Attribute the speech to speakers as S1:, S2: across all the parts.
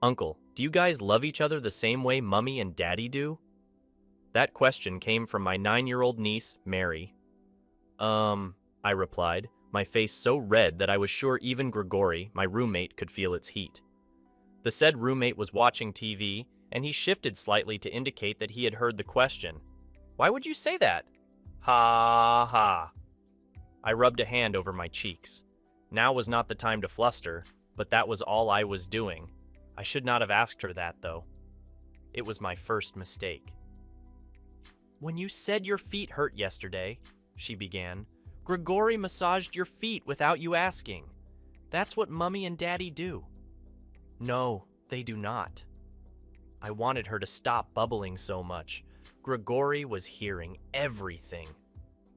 S1: Uncle, do you guys love each other the same way Mummy and Daddy do? That question came from my 9-year-old niece, Mary. I replied, my face so red that I was sure even Gregori, my roommate, could feel its heat. The said roommate was watching TV, and he shifted slightly to indicate that he had heard the question. Why would you say that? Ha ha. I rubbed a hand over my cheeks. Now was not the time to fluster, but that was all I was doing. I should not have asked her that, though. It was my first mistake. When you said your feet hurt yesterday, she began, Gregori massaged your feet without you asking. That's what Mummy and Daddy do. No, they do not. I wanted her to stop bubbling so much. Gregori was hearing everything.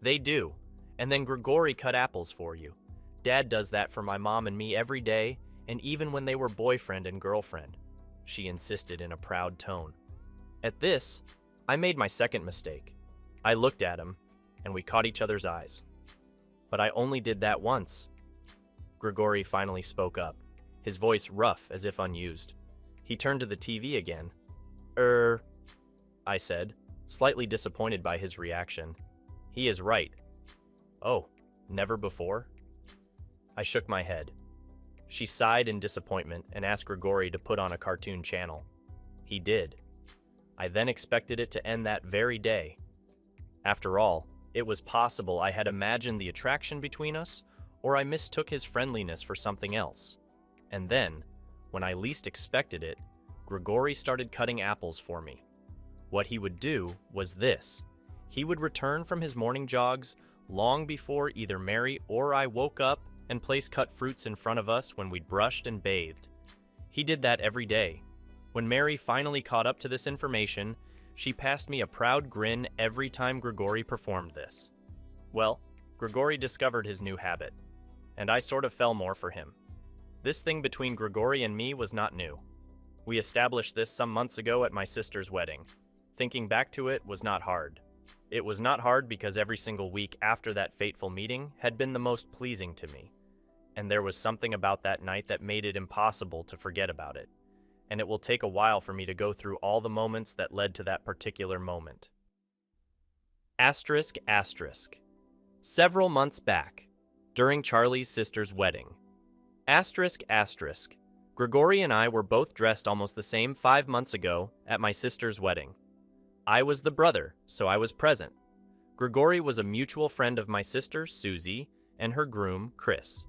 S1: They do, and then Gregori cut apples for you. Dad does that for my mom and me every day, and even when they were boyfriend and girlfriend, she insisted in a proud tone. At this, I made my second mistake. I looked at him, and we caught each other's eyes. But I only did that once. Gregori finally spoke up, his voice rough as if unused. He turned to the TV again. I said, slightly disappointed by his reaction. He is right. Oh, never before? I shook my head. She sighed in disappointment and asked Gregori to put on a cartoon channel. He did. I then expected it to end that very day. After all, it was possible I had imagined the attraction between us, or I mistook his friendliness for something else. And then, when I least expected it, Gregori started cutting apples for me. What he would do was this. He would return from his morning jogs long before either Mary or I woke up and place cut fruits in front of us when we'd brushed and bathed. He did that every day. When Mary finally caught up to this information, she passed me a proud grin every time Gregori performed this. Well, Gregori discovered his new habit, and I sort of fell more for him. This thing between Gregori and me was not new. We established this some months ago at my sister's wedding. Thinking back to it was not hard. It was not hard because every single week after that fateful meeting had been the most pleasing to me. And there was something about that night that made it impossible to forget about it. And it will take a while for me to go through all the moments that led to that particular moment. Asterisk, asterisk. Several months back, during Charlie's sister's wedding. Asterisk, asterisk. Gregori and I were both dressed almost the same 5 months ago at my sister's wedding. I was the brother, so I was present. Gregori was a mutual friend of my sister, Suzy, and her groom, Chris.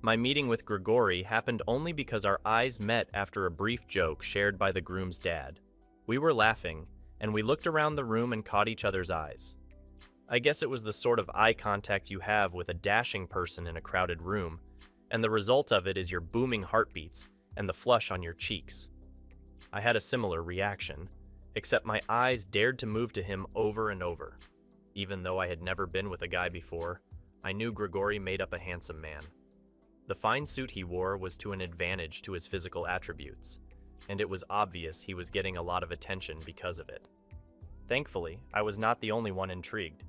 S1: My meeting with Gregori happened only because our eyes met after a brief joke shared by the groom's dad. We were laughing, and we looked around the room and caught each other's eyes. I guess it was the sort of eye contact you have with a dashing person in a crowded room, and the result of it is your booming heartbeats and the flush on your cheeks. I had a similar reaction, except my eyes dared to move to him over and over. Even though I had never been with a guy before, I knew Gregori made up a handsome man. The fine suit he wore was to an advantage to his physical attributes, and it was obvious he was getting a lot of attention because of it. Thankfully, I was not the only one intrigued.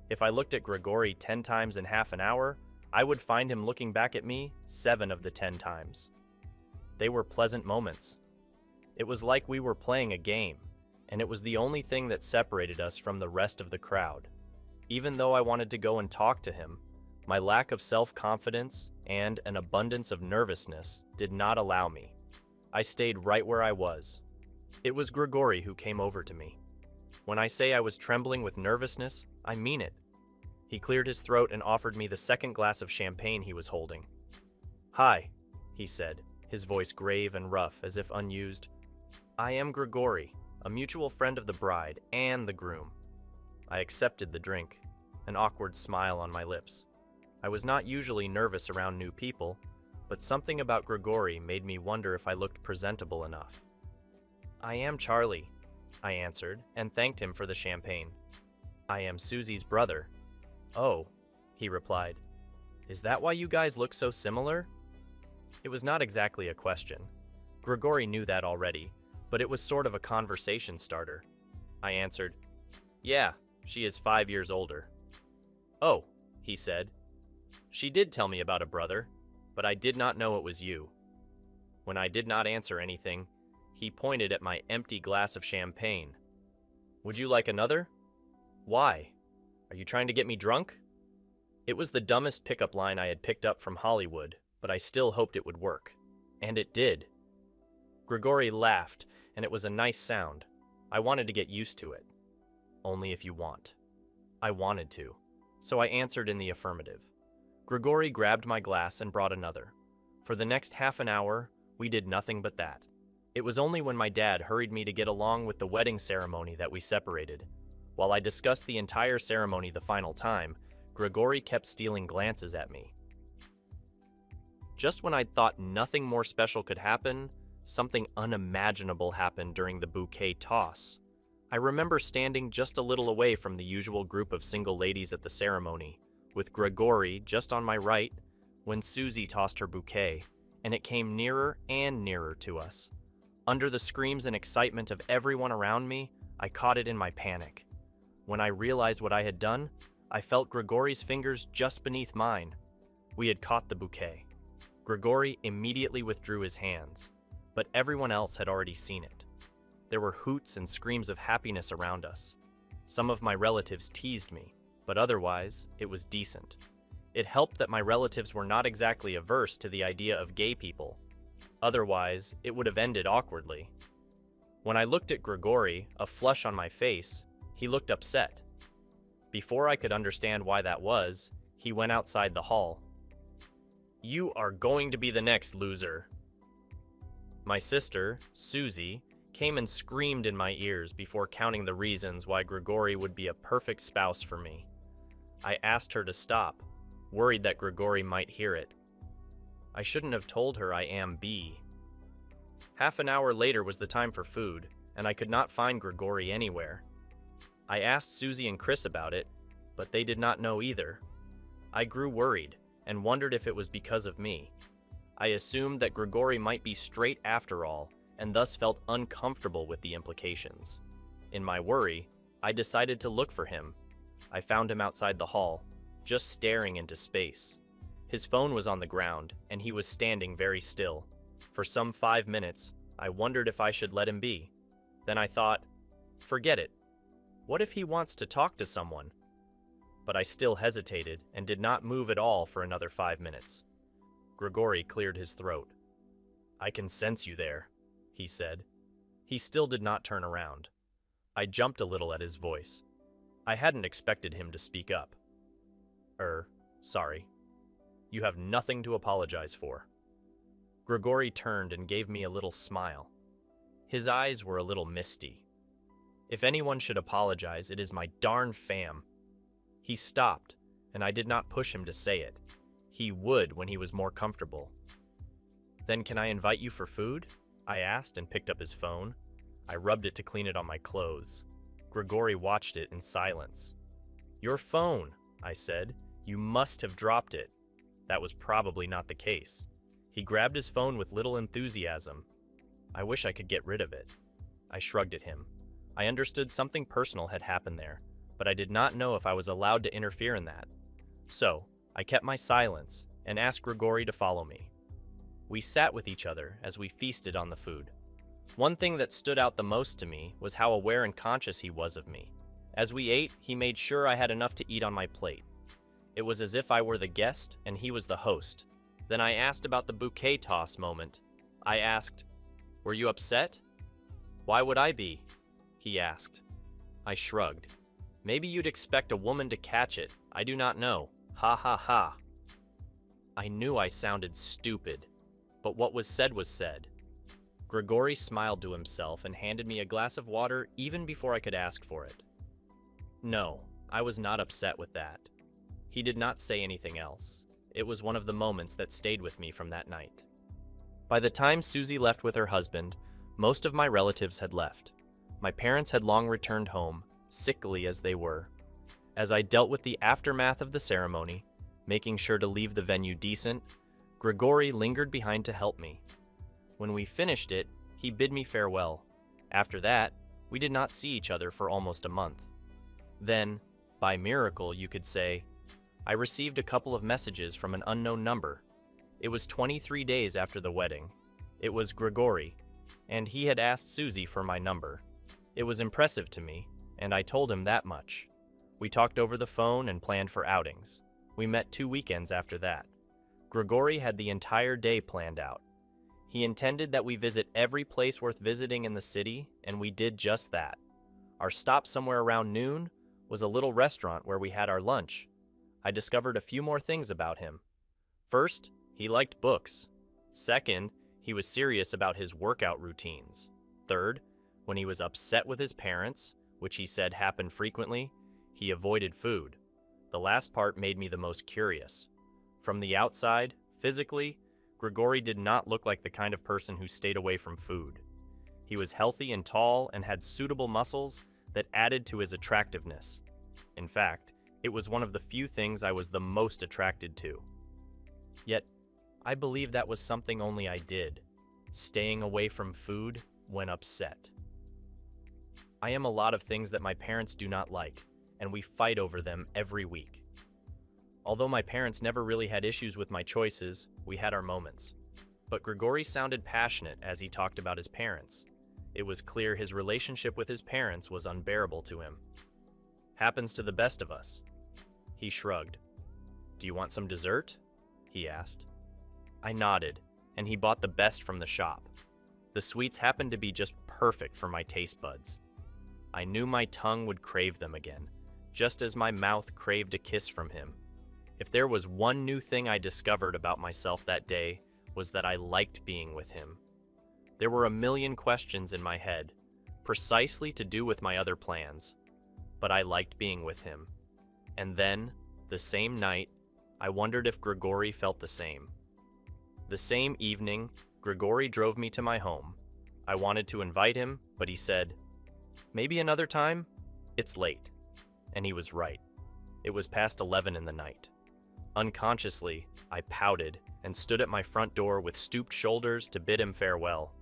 S1: If I looked at Gregori 10 times in half an hour, I would find him looking back at me 7 of the 10 times. They were pleasant moments. It was like we were playing a game, and it was the only thing that separated us from the rest of the crowd. Even though I wanted to go and talk to him, my lack of self-confidence and an abundance of nervousness did not allow me. I stayed right where I was. It was Gregori who came over to me. When I say I was trembling with nervousness, I mean it. He cleared his throat and offered me the second glass of champagne he was holding. "Hi," he said, his voice grave and rough as if unused. "I am Gregori, a mutual friend of the bride and the groom." I accepted the drink, an awkward smile on my lips. I was not usually nervous around new people, but something about Gregori made me wonder if I looked presentable enough. "I am Charlie," I answered, and thanked him for the champagne. "I am Suzy's brother." "Oh," he replied. "Is that why you guys look so similar?" It was not exactly a question. Gregori knew that already, but it was sort of a conversation starter. I answered, "Yeah, she is 5 years older." "Oh," he said. "She did tell me about a brother, but I did not know it was you." When I did not answer anything, he pointed at my empty glass of champagne. "Would you like another?" "Why? Are you trying to get me drunk?" It was the dumbest pickup line I had picked up from Hollywood, but I still hoped it would work. And it did. Gregori laughed, and it was a nice sound. I wanted to get used to it. "Only if you want." I wanted to, so I answered in the affirmative. Gregori grabbed my glass and brought another. For the next half an hour, we did nothing but that. It was only when my dad hurried me to get along with the wedding ceremony that we separated. While I discussed the entire ceremony the final time, Gregori kept stealing glances at me. Just when I'd thought nothing more special could happen, something unimaginable happened during the bouquet toss. I remember standing just a little away from the usual group of single ladies at the ceremony, with Gregori just on my right, when Suzy tossed her bouquet, and it came nearer and nearer to us. Under the screams and excitement of everyone around me, I caught it in my panic. When I realized what I had done, I felt Gregori's fingers just beneath mine. We had caught the bouquet. Gregori immediately withdrew his hands, but everyone else had already seen it. There were hoots and screams of happiness around us. Some of my relatives teased me, but otherwise, it was decent. It helped that my relatives were not exactly averse to the idea of gay people. Otherwise, it would have ended awkwardly. When I looked at Gregori, a flush on my face, he looked upset. Before I could understand why that was, he went outside the hall. "You are going to be the next loser." My sister, Suzy, came and screamed in my ears before counting the reasons why Gregori would be a perfect spouse for me. I asked her to stop, worried that Gregori might hear it. I shouldn't have told her I am bi. Half an hour later was the time for food, and I could not find Gregori anywhere. I asked Suzy and Chris about it, but they did not know either. I grew worried and wondered if it was because of me. I assumed that Gregori might be straight after all, and thus felt uncomfortable with the implications. In my worry, I decided to look for him. I found him outside the hall, just staring into space. His phone was on the ground, and he was standing very still. For some 5 minutes, I wondered if I should let him be. Then I thought, forget it. What if he wants to talk to someone? But I still hesitated and did not move at all for another 5 minutes. Gregori cleared his throat. "I can sense you there," he said. He still did not turn around. I jumped a little at his voice. I hadn't expected him to speak up. Sorry. You have nothing to apologize for." Gregori turned and gave me a little smile. His eyes were a little misty. "If anyone should apologize, it is my darn fam." He stopped, and I did not push him to say it. He would when he was more comfortable. "Then can I invite you for food?" I asked and picked up his phone. I rubbed it to clean it on my clothes. Gregori watched it in silence. "Your phone," I said. "You must have dropped it." That was probably not the case. He grabbed his phone with little enthusiasm. "I wish I could get rid of it." I shrugged at him. I understood something personal had happened there, but I did not know if I was allowed to interfere in that. So, I kept my silence and asked Gregori to follow me. We sat with each other as we feasted on the food. One thing that stood out the most to me was how aware and conscious he was of me. As we ate, he made sure I had enough to eat on my plate. It was as if I were the guest and he was the host. Then I asked about the bouquet toss moment. I asked, "Were you upset?" "Why would I be?" he asked. I shrugged. "Maybe you'd expect a woman to catch it. I do not know. Ha ha ha." I knew I sounded stupid, but what was said was said. Gregori smiled to himself and handed me a glass of water even before I could ask for it. No, I was not upset with that. He did not say anything else. It was one of the moments that stayed with me from that night. By the time Suzy left with her husband, most of my relatives had left. My parents had long returned home, sickly as they were. As I dealt with the aftermath of the ceremony, making sure to leave the venue decent, Gregori lingered behind to help me. When we finished it, he bid me farewell. After that, we did not see each other for almost a month. Then, by miracle, you could say, I received a couple of messages from an unknown number. It was 23 days after the wedding. It was Gregori, and he had asked Suzy for my number. It was impressive to me, and I told him that much. We talked over the phone and planned for outings. We met 2 weekends after that. Gregori had the entire day planned out. He intended that we visit every place worth visiting in the city, and we did just that. Our stop somewhere around noon was a little restaurant where we had our lunch. I discovered a few more things about him. First, he liked books. Second, he was serious about his workout routines. Third, when he was upset with his parents, which he said happened frequently, he avoided food. The last part made me the most curious. From the outside, physically, Gregori did not look like the kind of person who stayed away from food. He was healthy and tall and had suitable muscles that added to his attractiveness. In fact, it was one of the few things I was the most attracted to. Yet, I believe that was something only I did, staying away from food when upset. I am a lot of things that my parents do not like, and we fight over them every week. Although my parents never really had issues with my choices, we had our moments. But Gregori sounded passionate as he talked about his parents. It was clear his relationship with his parents was unbearable to him. Happens to the best of us. He shrugged. Do you want some dessert? He asked. I nodded, and he bought the best from the shop. The sweets happened to be just perfect for my taste buds. I knew my tongue would crave them again, just as my mouth craved a kiss from him. If there was one new thing I discovered about myself that day, was that I liked being with him. There were a million questions in my head, precisely to do with my other plans, but I liked being with him. And then, the same night, I wondered if Gregori felt the same. The same evening, Gregori drove me to my home. I wanted to invite him, but he said, "Maybe another time? It's late." And he was right. It was past 11 in the night. Unconsciously, I pouted and stood at my front door with stooped shoulders to bid him farewell.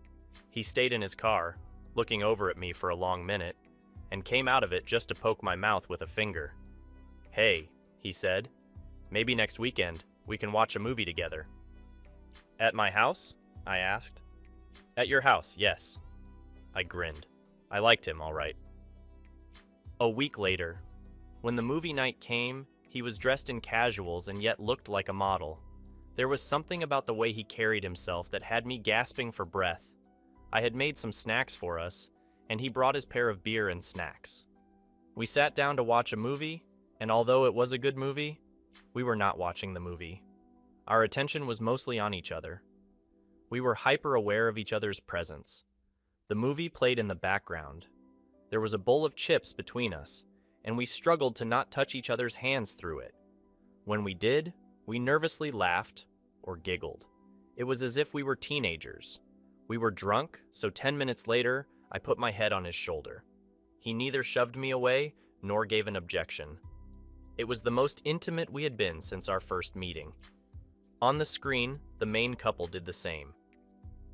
S1: He stayed in his car, looking over at me for a long minute, and came out of it just to poke my mouth with a finger. "Hey," he said, "maybe next weekend we can watch a movie together." "At my house?" I asked. "At your house, yes." I grinned. I liked him, all right. A week later, when the movie night came, he was dressed in casuals and yet looked like a model. There was something about the way he carried himself that had me gasping for breath. I had made some snacks for us, and he brought his pair of beer and snacks. We sat down to watch a movie, and although it was a good movie, we were not watching the movie. Our attention was mostly on each other. We were hyper-aware of each other's presence. The movie played in the background. There was a bowl of chips between us, and we struggled to not touch each other's hands through it. When we did, we nervously laughed or giggled. It was as if we were teenagers. We were drunk, so 10 minutes later, I put my head on his shoulder. He neither shoved me away nor gave an objection. It was the most intimate we had been since our first meeting. On the screen, the main couple did the same.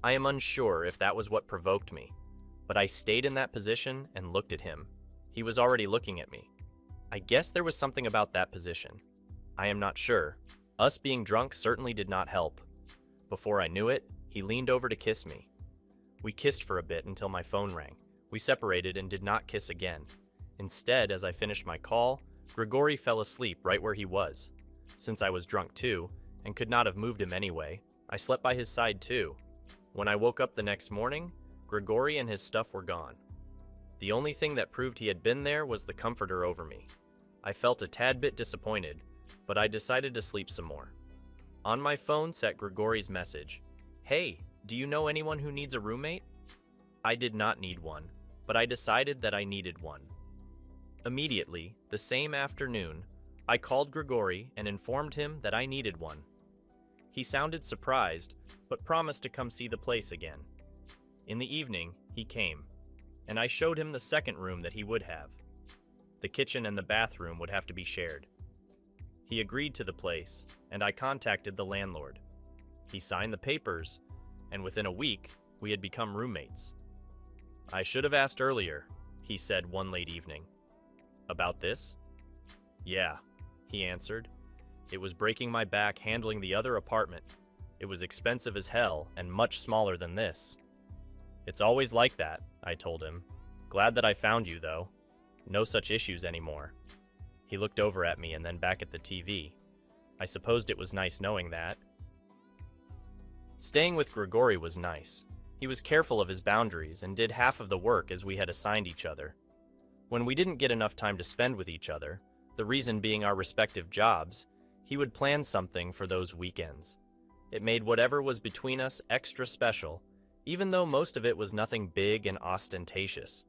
S1: I am unsure if that was what provoked me, but I stayed in that position and looked at him. He was already looking at me. I guess there was something about that position. I am not sure. Us being drunk certainly did not help. Before I knew it, he leaned over to kiss me. We kissed for a bit until my phone rang. We separated and did not kiss again. Instead, as I finished my call, Gregori fell asleep right where he was. Since I was drunk too, and could not have moved him anyway, I slept by his side too. When I woke up the next morning, Gregori and his stuff were gone. The only thing that proved he had been there was the comforter over me. I felt a tad bit disappointed, but I decided to sleep some more. On my phone sat Gregori's message. "Hey, do you know anyone who needs a roommate?" I did not need one, but I decided that I needed one. Immediately, the same afternoon, I called Gregori and informed him that I needed one. He sounded surprised, but promised to come see the place again. In the evening, he came, and I showed him the second room that he would have. The kitchen and the bathroom would have to be shared. He agreed to the place, and I contacted the landlord. He signed the papers, and within a week, we had become roommates. "I should have asked earlier," he said one late evening. "About this?" "Yeah," he answered. "It was breaking my back handling the other apartment. It was expensive as hell and much smaller than this. It's always like that, I told him. Glad that I found you, though. No such issues anymore. He looked over at me and then back at the TV. I supposed it was nice knowing that. Staying with Gregori was nice. He was careful of his boundaries and did half of the work as we had assigned each other. When we didn't get enough time to spend with each other, the reason being our respective jobs, he would plan something for those weekends. It made whatever was between us extra special, even though most of it was nothing big and ostentatious.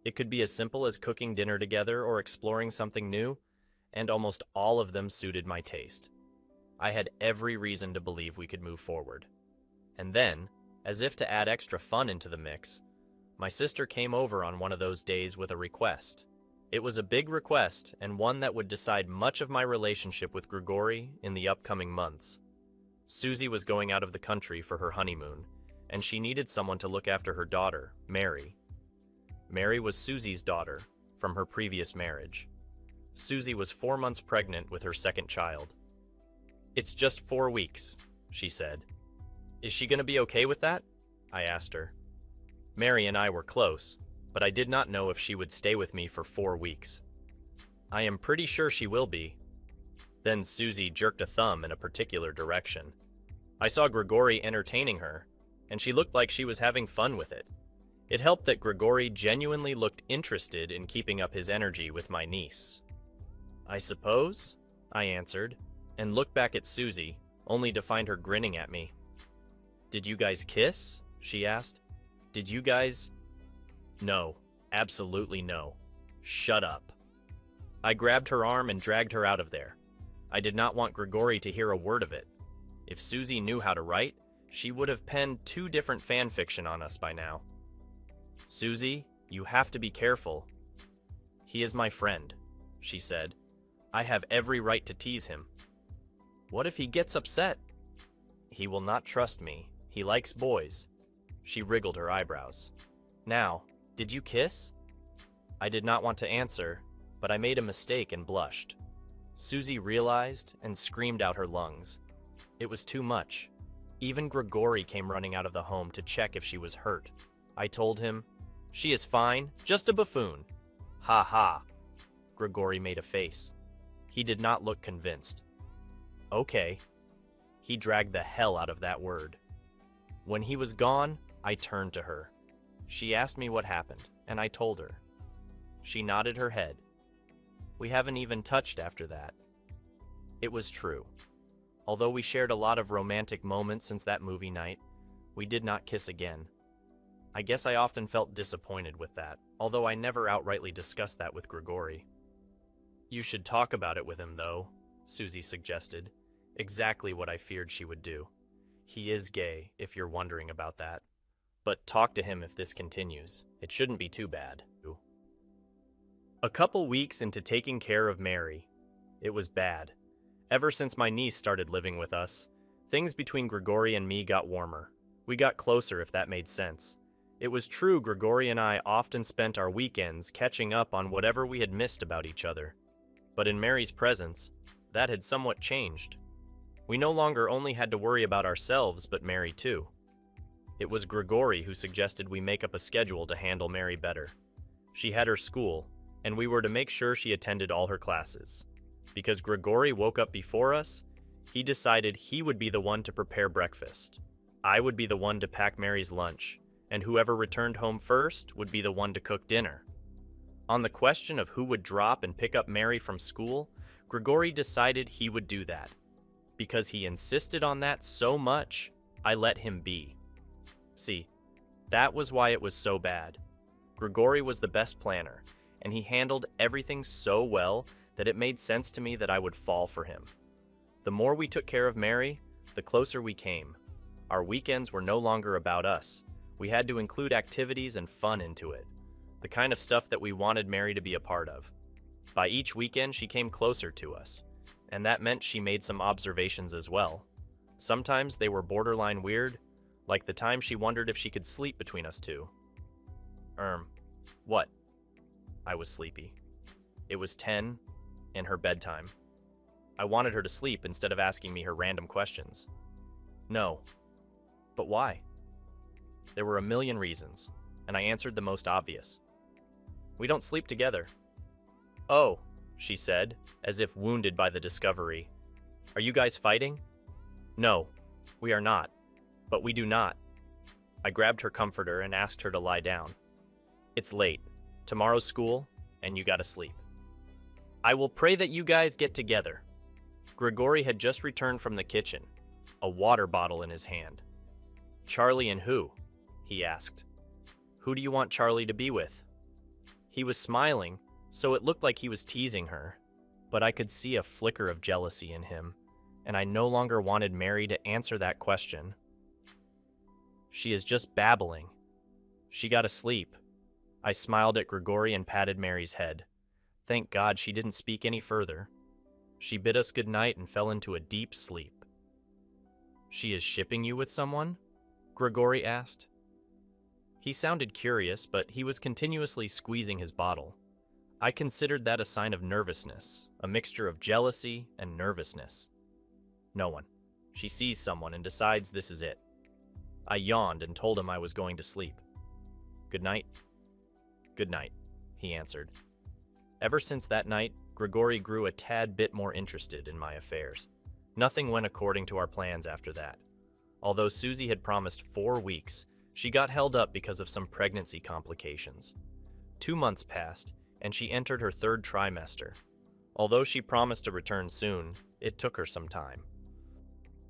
S1: It could be as simple as cooking dinner together or exploring something new, and almost all of them suited my taste. I had every reason to believe we could move forward. And then, as if to add extra fun into the mix, my sister came over on one of those days with a request. It was a big request and one that would decide much of my relationship with Gregori in the upcoming months. Suzy was going out of the country for her honeymoon, and she needed someone to look after her daughter, Mary. Mary was Suzy's daughter from her previous marriage. Suzy was 4 months pregnant with her second child. "It's just 4 weeks," she said. "Is she going to be okay with that?" I asked her. Mary and I were close, but I did not know if she would stay with me for 4 weeks. "I am pretty sure she will be." Then Suzy jerked a thumb in a particular direction. I saw Gregori entertaining her, and she looked like she was having fun with it. It helped that Gregori genuinely looked interested in keeping up his energy with my niece. "I suppose," I answered, and looked back at Suzy, only to find her grinning at me. "Did you guys kiss?" she asked. "Did you guys—" "No, absolutely no. Shut up." I grabbed her arm and dragged her out of there. I did not want Gregori to hear a word of it. If Suzy knew how to write, she would have penned 2 different fan fiction on us by now. "Suzy, you have to be careful." "He is my friend," she said. "I have every right to tease him." "What if he gets upset?" "He will not trust me. He likes boys." She wriggled her eyebrows. "Now, did you kiss?" I did not want to answer, but I made a mistake and blushed. Suzy realized and screamed out her lungs. It was too much. Even Gregori came running out of the home to check if she was hurt. I told him, "She is fine, just a buffoon." "Ha ha." Gregori made a face. He did not look convinced. "Okay." He dragged the hell out of that word. When he was gone, I turned to her. She asked me what happened, and I told her. She nodded her head. We haven't even touched after that. It was true. Although we shared a lot of romantic moments since that movie night, we did not kiss again. I guess I often felt disappointed with that, although I never outrightly discussed that with Gregori. "You should talk about it with him, though," Suzy suggested. Exactly what I feared she would do. He is gay, if you're wondering about that. But talk to him if this continues. It shouldn't be too bad. A couple weeks into taking care of Mary, it was bad. Ever since my niece started living with us, things between Gregori and me got warmer. We got closer, if that made sense. It was true Gregori and I often spent our weekends catching up on whatever we had missed about each other. But in Mary's presence, that had somewhat changed. We no longer only had to worry about ourselves, but Mary too. It was Gregori who suggested we make up a schedule to handle Mary better. She had her school, and we were to make sure she attended all her classes. Because Gregori woke up before us, he decided he would be the one to prepare breakfast. I would be the one to pack Mary's lunch, and whoever returned home first would be the one to cook dinner. On the question of who would drop and pick up Mary from school, Gregori decided he would do that. Because he insisted on that so much, I let him be. See, that was why it was so bad. Gregori was the best planner, and he handled everything so well that it made sense to me that I would fall for him. The more we took care of Mary, the closer we came. Our weekends were no longer about us. We had to include activities and fun into it, the kind of stuff that we wanted Mary to be a part of. By each weekend, she came closer to us, and that meant she made some observations as well. Sometimes they were borderline weird, like the time she wondered if she could sleep between us two. What? I was sleepy. It was 10, and her bedtime. I wanted her to sleep instead of asking me her random questions. No. But why? There were a million reasons, and I answered the most obvious. We don't sleep together. Oh, she said, as if wounded by the discovery. Are you guys fighting? No, we are not. But we do not. I grabbed her comforter and asked her to lie down. It's late. Tomorrow's school, and you gotta sleep. I will pray that you guys get together. Gregori had just returned from the kitchen, a water bottle in his hand. Charlie and who? He asked. Who do you want Charlie to be with? He was smiling, so it looked like he was teasing her, but I could see a flicker of jealousy in him, and I no longer wanted Mary to answer that question. She is just babbling. She got to sleep. I smiled at Gregori and patted Mary's head. Thank God she didn't speak any further. She bid us good night and fell into a deep sleep. She is shipping you with someone? Gregori asked. He sounded curious, but he was continuously squeezing his bottle. I considered that a sign of nervousness, a mixture of jealousy and nervousness. No one. She sees someone and decides this is it. I yawned and told him I was going to sleep. Good night. Good night, he answered. Ever since that night, Gregori grew a tad bit more interested in my affairs. Nothing went according to our plans after that. Although Suzy had promised 4 weeks, she got held up because of some pregnancy complications. 2 months passed, and she entered her 3rd trimester. Although she promised to return soon, it took her some time.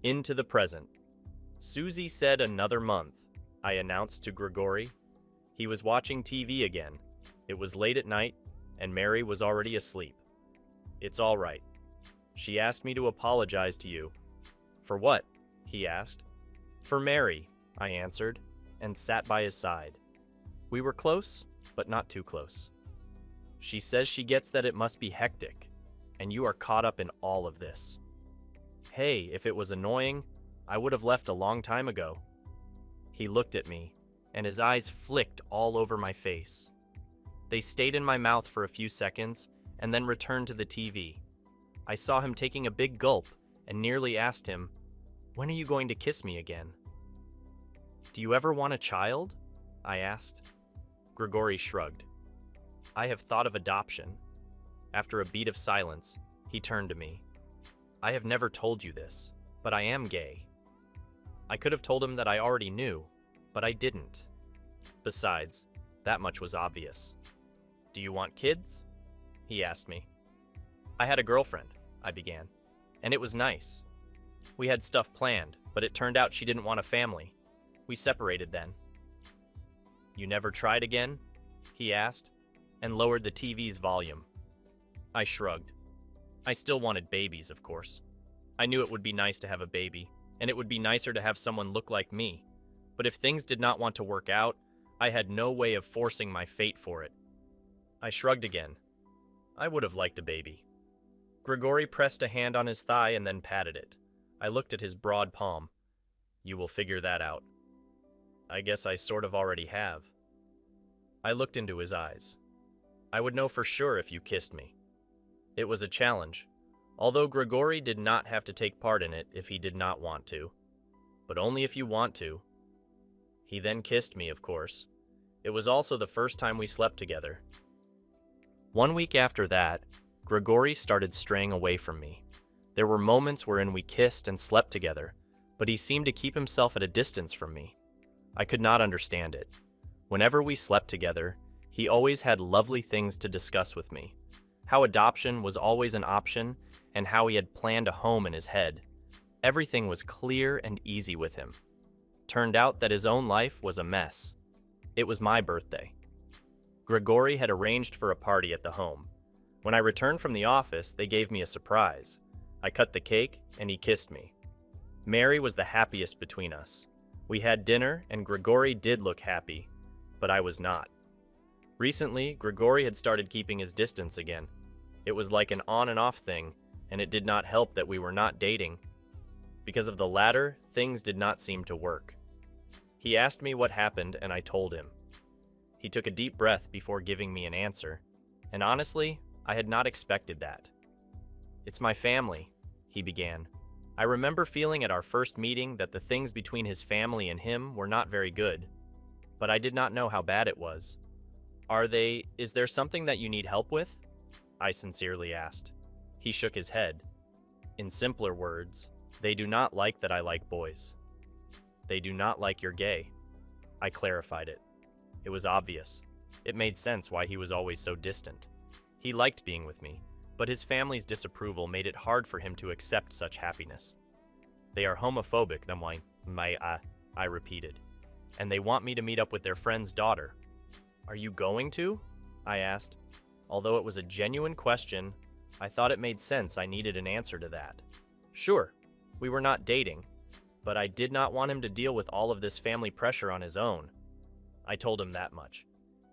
S1: Into the present. Suzy said another month, I announced to Gregori. He was watching TV again. It was late at night, and Mary was already asleep. It's all right. She asked me to apologize to you. For what? He asked. For Mary, I answered, and sat by his side. We were close, but not too close. She says she gets that it must be hectic, and you are caught up in all of this. Hey, if it was annoying, I would have left a long time ago. He looked at me, and his eyes flicked all over my face. They stayed in my mouth for a few seconds, and then returned to the TV. I saw him taking a big gulp, and nearly asked him, When are you going to kiss me again? Do you ever want a child? I asked. Gregori shrugged. I have thought of adoption. After a beat of silence, he turned to me. I have never told you this, but I am gay. I could have told him that I already knew, but I didn't. Besides, that much was obvious. Do you want kids? He asked me. I had a girlfriend, I began, and it was nice. We had stuff planned, but it turned out she didn't want a family. We separated then. You never tried again? He asked, and lowered the TV's volume. I shrugged. I still wanted babies, of course. I knew it would be nice to have a baby, and it would be nicer to have someone look like me. But if things did not want to work out, I had no way of forcing my fate for it. I shrugged again. I would have liked a baby. Gregori pressed a hand on his thigh and then patted it. I looked at his broad palm. You will figure that out. I guess I sort of already have. I looked into his eyes. I would know for sure if you kissed me. It was a challenge, although Gregori did not have to take part in it if he did not want to. But only if you want to. He then kissed me, of course. It was also the first time we slept together. 1 week after that, Gregori started straying away from me. There were moments wherein we kissed and slept together, but he seemed to keep himself at a distance from me. I could not understand it. Whenever we slept together, he always had lovely things to discuss with me. How adoption was always an option, and how he had planned a home in his head. Everything was clear and easy with him. Turned out that his own life was a mess. It was my birthday. Gregori had arranged for a party at the home. When I returned from the office, they gave me a surprise. I cut the cake, and he kissed me. Mary was the happiest between us. We had dinner, and Gregori did look happy, but I was not. Recently, Gregori had started keeping his distance again. It was like an on and off thing, and it did not help that we were not dating. Because of the latter, things did not seem to work. He asked me what happened, and I told him. He took a deep breath before giving me an answer, and honestly, I had not expected that. It's my family, he began. I remember feeling at our first meeting that the things between his family and him were not very good, but I did not know how bad it was. Is there something that you need help with? I sincerely asked. He shook his head. In simpler words, they do not like that I like boys. They do not like you're gay. I clarified it. It was obvious. It made sense why he was always so distant. He liked being with me, but his family's disapproval made it hard for him to accept such happiness. They are homophobic, I repeated, and they want me to meet up with their friend's daughter. Are you going to? I asked. Although it was a genuine question, I thought it made sense I needed an answer to that. Sure, we were not dating, but I did not want him to deal with all of this family pressure on his own. I told him that much.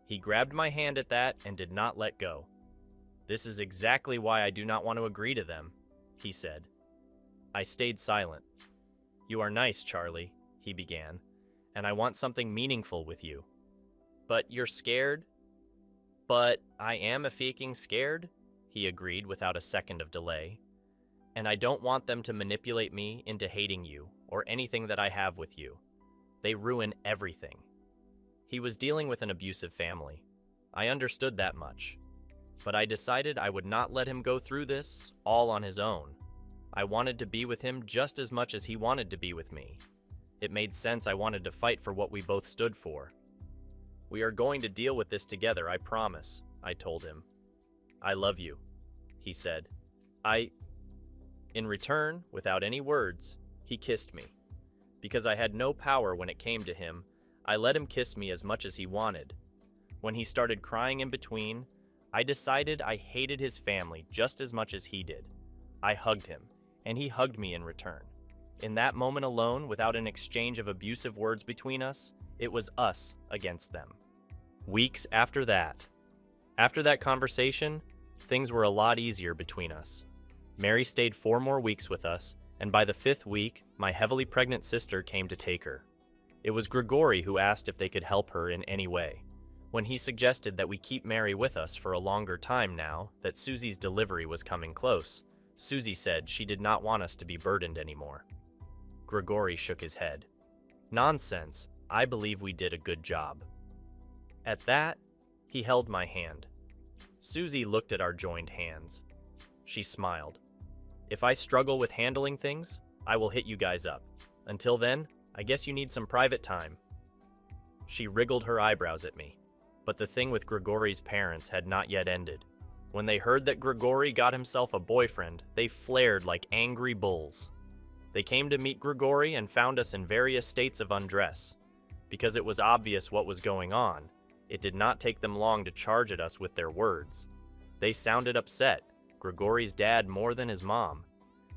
S1: He grabbed my hand at that and did not let go. This is exactly why I do not want to agree to them, he said. I stayed silent. You are nice, Charlie, he began, and I want something meaningful with you. But you're scared? But I am a faking scared, he agreed without a second of delay. And I don't want them to manipulate me into hating you or anything that I have with you. They ruin everything. He was dealing with an abusive family. I understood that much. But I decided I would not let him go through this all on his own. I wanted to be with him just as much as he wanted to be with me. It made sense I wanted to fight for what we both stood for. We are going to deal with this together, I promise, I told him. I love you, he said. In return, without any words, he kissed me. Because I had no power when it came to him, I let him kiss me as much as he wanted. When he started crying in between, I decided I hated his family just as much as he did. I hugged him, and he hugged me in return. In that moment alone, without an exchange of abusive words between us, it was us against them. Weeks after that conversation, things were a lot easier between us. Mary stayed 4 more weeks with us, and by the 5th week, my heavily pregnant sister came to take her. It was Gregori who asked if they could help her in any way. When he suggested that we keep Mary with us for a longer time now that Suzy's delivery was coming close, Suzy said she did not want us to be burdened anymore. Gregori shook his head. Nonsense, I believe we did a good job. At that, he held my hand. Suzy looked at our joined hands. She smiled. If I struggle with handling things, I will hit you guys up. Until then, I guess you need some private time. She wriggled her eyebrows at me. But the thing with Gregori's parents had not yet ended. When they heard that Gregori got himself a boyfriend, they flared like angry bulls. They came to meet Gregori and found us in various states of undress. Because it was obvious what was going on, it did not take them long to charge at us with their words. They sounded upset, Gregori's dad more than his mom.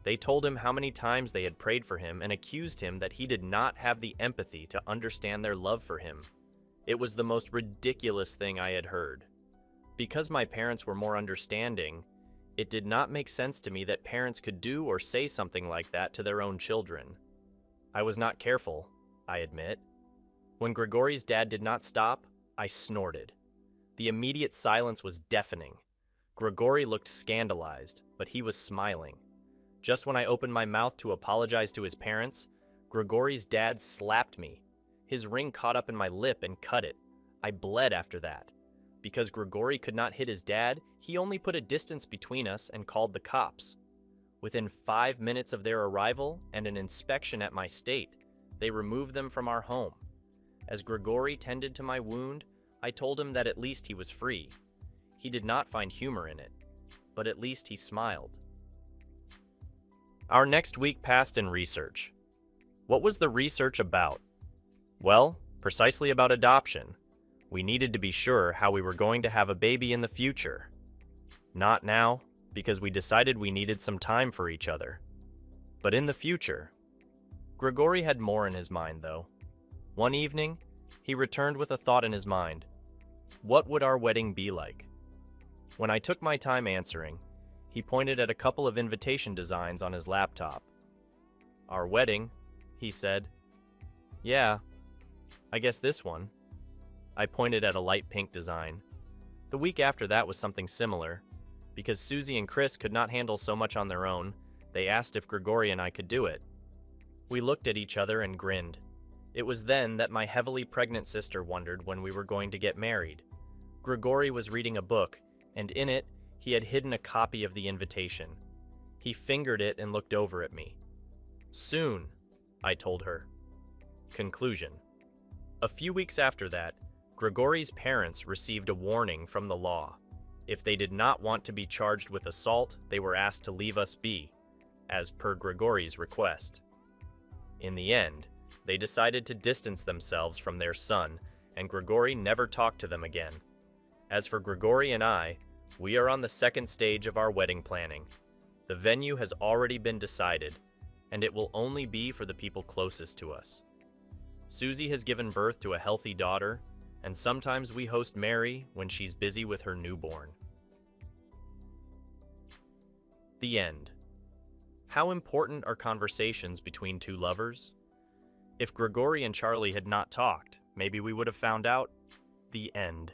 S1: They told him how many times they had prayed for him and accused him that he did not have the empathy to understand their love for him. It was the most ridiculous thing I had heard. Because my parents were more understanding, it did not make sense to me that parents could do or say something like that to their own children. I was not careful, I admit. When Gregori's dad did not stop, I snorted. The immediate silence was deafening. Gregori looked scandalized, but he was smiling. Just when I opened my mouth to apologize to his parents, Gregori's dad slapped me. His ring caught up in my lip and cut it. I bled after that. Because Gregori could not hit his dad, he only put a distance between us and called the cops. Within 5 minutes of their arrival and an inspection at my state, they removed them from our home. As Gregori tended to my wound, I told him that at least he was free. He did not find humor in it, but at least he smiled. Our next week passed in research. What was the research about? Well, precisely about adoption. We needed to be sure how we were going to have a baby in the future. Not now, because we decided we needed some time for each other. But in the future. Gregori had more in his mind, though. One evening, he returned with a thought in his mind. What would our wedding be like? When I took my time answering, he pointed at a couple of invitation designs on his laptop. Our wedding, he said. Yeah, I guess this one. I pointed at a light pink design. The week after that was something similar. Because Suzy and Chris could not handle so much on their own, They asked if Gregori and I could do it. We looked at each other and grinned. It was then that my heavily pregnant sister wondered when we were going to get married. Gregori was reading a book, and in it, he had hidden a copy of the invitation. He fingered it and looked over at me. "Soon," I told her. Conclusion. A few weeks after that, Gregori's parents received a warning from the law. If they did not want to be charged with assault, they were asked to leave us be, as per Gregori's request. In the end, they decided to distance themselves from their son, and Gregori never talked to them again. As for Gregori and I, we are on the second stage of our wedding planning. The venue has already been decided, and it will only be for the people closest to us. Suzy has given birth to a healthy daughter, and sometimes we host Mary when she's busy with her newborn. The end. How important are conversations between two lovers? If Gregori and Charlie had not talked, maybe we would have found out. The end.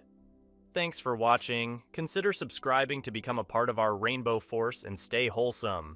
S1: Thanks for watching. Consider subscribing to become a part of our Rainbow Force and stay wholesome.